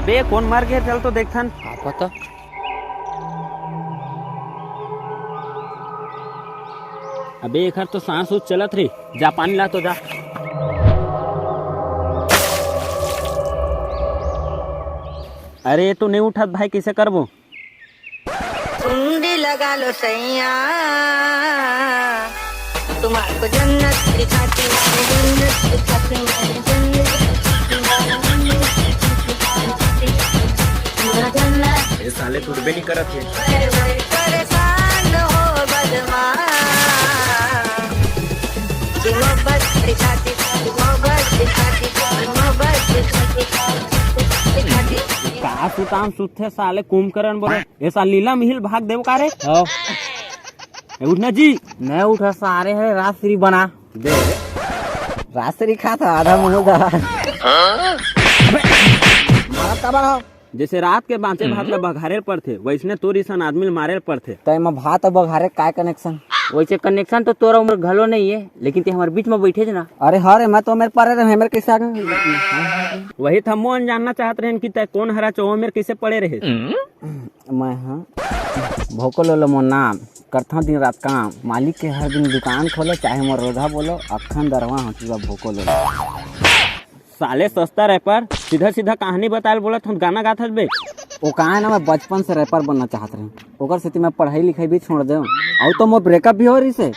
अबे कौन मार गया, चल तो देखथन। पता अबे एक तो सांस उस चलत रही, जा पानी ला तो जा। अरे तो नहीं उठत भाई, कैसे करबो? कुंडी लगा लो सैया, तुम्हारे जन्नत दिखाती हूँ, जन्नत दिखाती हूँ, जन्नत। ये साले टूटबे नहीं करत है। परेशान हो बदमाश, मोहब्बत दिखाती, मोहब्बत दिखाती, मोहब्बत दिखाती। का सुताम सुथे साले कुंभकर्ण बोले, ये साल लीला मिहिल भाग देव का रे। उठना जी, मैं उठा सारे है रात्रि बना दे, रात्रि खा था आधा मुँह जैसे रात के बांचे भात ला बघारे पर थे, वैसने तोर ईसन आदमी मारे पर थे। तय में भात बघारे काय कनेक्शन? वैसे कनेक्शन तो तोरा उम्र घलो नहीं है, लेकिन ते हमारे बीच में बैठे ना। अरे हरे मैं तो मेरे पड़े रहे, मेरे कैसे आ गए? वही था मोहन जानना चाहते रहे कि तय कौन हरा चो मेरे कैसे पड़े रहे। मैं हाँ भोको लो मोर नाम, करता दिन रात काम, मालिक के हर दिन दुकान खोलो, चाहे मोर रोधा बोलो, अखन दरवा हंसुआ भोको लो। साले सस्ता रैपर सीधा सीधा कहानी बताए बोला तुम गाना गाथा बे। वो कहा है ना, मैं बचपन से रैपर बनना चाहत रही, ओकर से मैं पढ़ाई लिखाई भी छोड़ दे, और तो मोर ब्रेकअप भी हो रही से,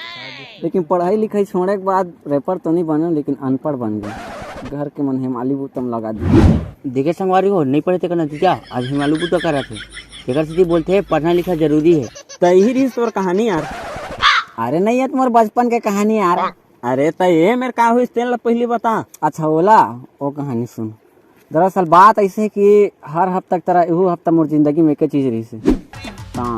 लेकिन पढ़ाई लिखाई छोड़े के बाद रैपर तो नहीं बने, लेकिन अनपढ़ बन गए। घर के मन हिमालय बूतम लगा दी। देखे संगवारी हो नहीं पढ़े थे का नतीजा आज हिमालय बूता कर रहे थे, एक सीधी बोलते है पढ़ना लिखा जरूरी है। तही रही तोर कहानी यार। अरे नहीं है तुम्हारे बचपन के कहानी यार। अरे तय मेरे का हुई तेल पहले बता। अच्छा ओला वो कहानी सुन। दरअसल बात ऐसे है कि हर हफ्ता तरह एहू हफ्ता मोर जिंदगी में एक चीज रही से काम।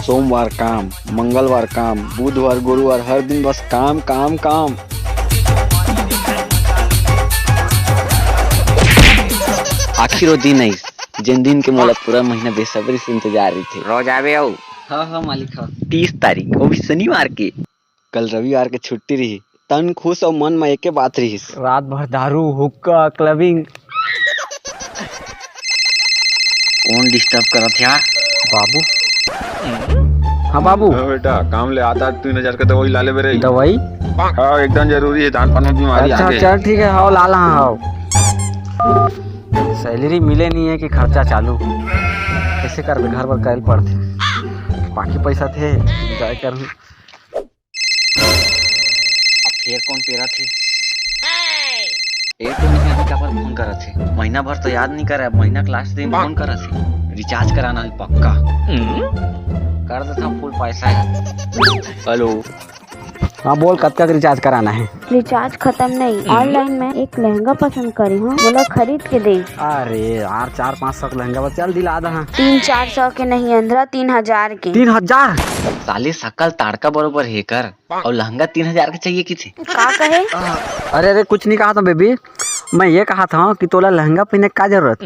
सोमवार काम, मंगलवार काम, बुधवार गुरुवार, हर दिन बस काम काम काम। आखिर वो दिन आई जिन दिन के मोला पूरा महीना बेसब्री से इंतजार रही थे। रोज आवे आओ। हाँ मालिक हाँ। 30 तारीख वो भी शनिवार के। कल रविवार के छुट्टी रही, तन खुश और मन में एक बात रही। रात भर दारू हुक्का क्लबिंग। कौन डिस्टर्ब करत यार? बाबू। हाँ बाबू। हाँ बेटा काम ले आता 3000 का दवाई ला ले बेरे। दवाई? हाँ एकदम जरूरी है, जान पान बीमारी अच्छा आगे। चल ठीक है, हाँ लाला हाँ। सैलरी मिले नहीं है कि खर्चा चालू कैसे कर घर पर कैल पड़ते, बाकी पैसा थे जाए कर। फिर कौन पेरा थे? एक तो नहीं अभी पर फोन करा थे, महीना भर तो याद नहीं करे, महीना के लास्ट दिन फोन करा थे। रिचार्ज कराना है पक्का, कर देता फुल पैसा है। हेलो हाँ बोल, कब तक रिचार्ज कराना है? रिचार्ज खत्म नहीं, ऑनलाइन में एक लहंगा पसंद करी हूँ, बोला खरीद के दे। अरे यार 400-500 लहंगा बस, चल दिला दे। 300-400 के नहीं अंदर 3000 के। 3000? साले सकल ताड़का बरोबर है कर, और लहंगा 3000 का चाहिए कि थे? का कहे? अरे कुछ नहीं कहा था बेबी, मैं ये कहा था कि तोला लहंगा पहनने का जरूरत,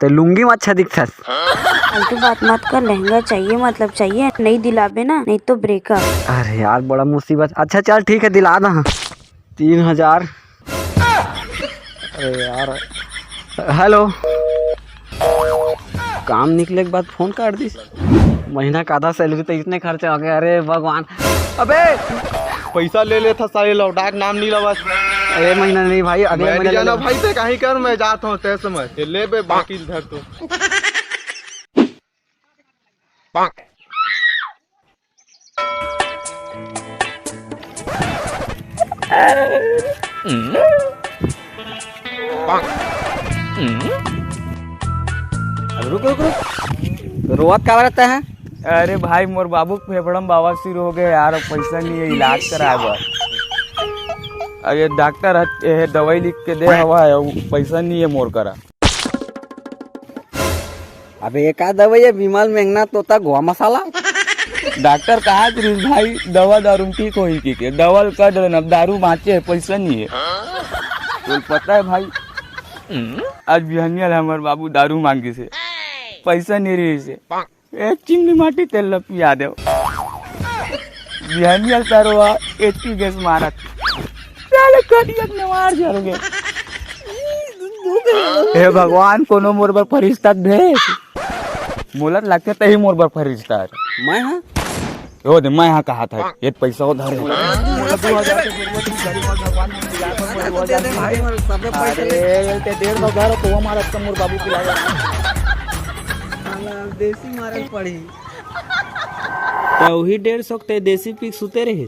तो लुंगी में अच्छा दिखता। फालतू बात मत कर, लहंगा चाहिए मतलब चाहिए, नहीं दिलाबे ना नहीं तो ब्रेकअप। अरे यार बड़ा मुसीबत। अच्छा चल ठीक है दिला दा 3000। अरे यार हेलो, काम निकले के बाद फोन काट दी, महीना का आधा सैलरी तो इतने खर्चे हो गए। अरे भगवान, अबे पैसा ले ले था सारे लौटा के नाम नहीं लगा। अरे महीना नहीं भाई, अगले महीने जाना भाई से कहीं कर, मैं जाता हूँ तय समय ले बे बाकी इधर तो। रुक रुक रुक, रोवत का रहता है? अरे भाई मोर बाबू फेफड़म बवासीर हो गए यार, पैसा नहीं है इलाज कराए। अरे डॉक्टर दवाई लिख के दे हवा है, पैसा नहीं है मोर करा। अबे एक दवाई है विमल मेंगना तोता गोवा मसाला। डॉक्टर कहा भाई दवा दारू ठीक हो की दवा कर देना, दारू बाँचे है, पैसा नहीं है। तो पता है भाई आज बिहनिया हमार बाबू दारू मांगे से, पैसा नहीं रही से, एक चिमनी माटी तेल पिया दे। बिहनिया सरवा HP गैस मारत, साले कटियत ने मार जर गए। हे भगवान कोनो मोर बर फरिश्ता भेज मोलत लगते तही मोर बर फरिश्ता मैं हाँ हो दे मैं यहाँ कहा था ये पैसा उधर है अरे ते 1.5 घर तो हमारा मोर बाबू पिलाया देसी मारे पड़ी तो वही 150 ते देसी पीक सुते रहे।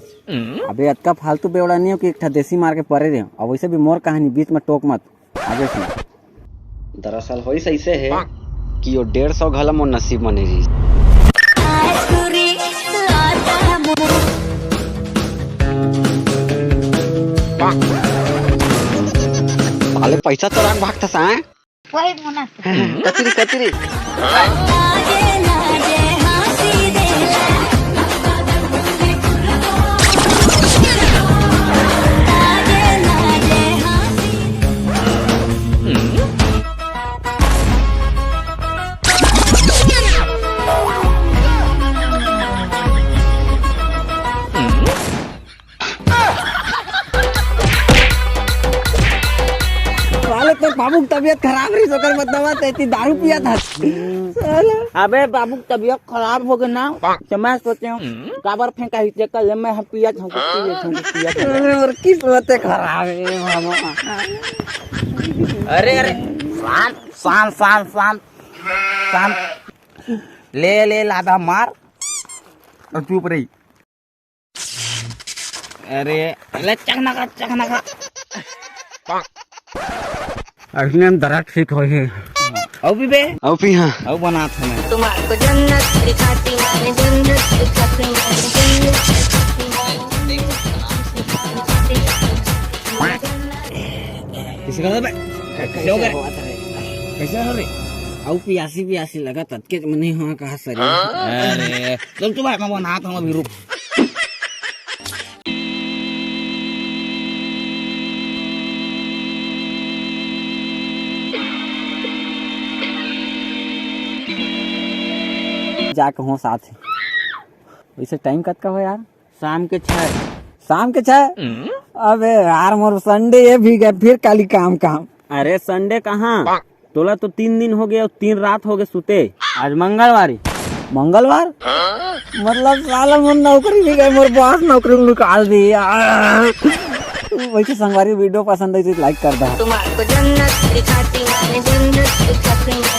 अबे अतका फालतू बेवड़ा नहीं हो कि एक ठा देसी मार के परे रहे और वैसे भी मोर कहानी बीच में टोक मत आगे सुन। दरअसल होई ऐसे है कि वो 150 घला मोर नसीब में नहीं रही। साले पैसा चोरा के भागता सा वही मुना कचरी कचरी साले तो बाबू की तबीयत खराब रही सोकर मत दवा तेती दारू पिया था। अबे बाबू की तबीयत खराब हो गई ना तो मैं सोचे हूँ काबर फेंका ही चक्कर मैं हम पिया था पिया और किस्मत खराब है बाबा। अरे अरे शांत शांत शांत शांत शांत ले ले लादा मार और चुप रही अरे ले चकना का अभी हम दर्द ठीक हो है अब भी बे अब भी हाँ अब बना था मैं तुम्हारे जन्नत दिखाती मैं जन्नत दिखाती मैं किसी का कैसे हो गए कैसे हो रे अब पियासी पियासी लगा तत्के में नहीं हुआ कहा सर अरे चल तू भाई मैं बना था अभी रुक जाके हो साथ वैसे टाइम कत का हो यार शाम के 6 अबे यार मोर संडे ये भी गए फिर काली काम अरे संडे कहाँ तोला तो 3 दिन हो गए और 3 रात हो गए सुते आज मंगलवार मतलब साला मोर नौकरी भी गए मोर बॉस नौकरी निकाल दी वैसे संगवारी वीडियो पसंद आई तो लाइक कर दो तुम्हारे जन्नत दिखाती मैं जन्नत दिखाती